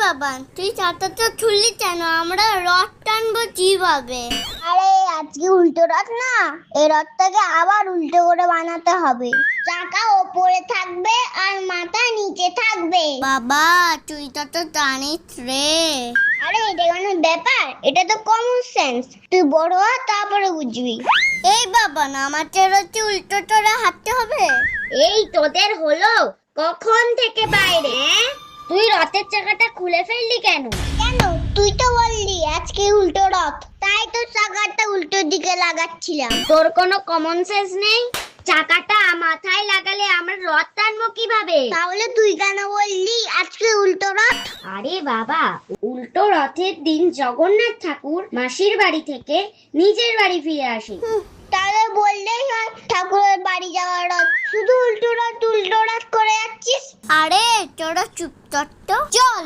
বাবা, তুই চাটাটা ছুললি কেন? আমরা রথ টানবো কিভাবে? আরে আজকে উল্টো রথ না, এই রথটাকে আবার উল্টো করে বানাতে হবে। চাকা ওপরে থাকবে আর মাথা নিচে থাকবে। বাবা, তুই তো জানিস রে। আরে এটা কোনো ব্যাপার? এটা তো কমন সেন্স। তুই বড় হ, তারপরে বুঝবি। এই বাবা, না আমাকে রথে উল্টো করে হাঁটতে হবে? এই তোদের হলো কখন থেকে বাইরে? তুই রথের চাকাটা খুলে ফেললি কেন? কেন? তুই তো বললি আজকে উল্টো রথ, তাই তো চাকাটা উল্টো দিকে লাগাচ্ছিলাম। তোর কোনো কমন সেন্স নেই? চাকাটা মাথায় লাগালে আমরা রথ টানবো কিভাবে? তাহলে তুই কেন বললি আজকে উল্টো রথ? আরে বাবা, উল্টো রথের দিন জগন্নাথ ঠাকুর মাসির বাড়ি থেকে নিজের বাড়ি ফিরে আসে। তাহলে বললেই হয় ঠাকুরের বাড়ি যাওয়ার রথ। শুধু উল্টো রথ করে যাচ্ছিস। আরে তোরা চুপ কর তো। চল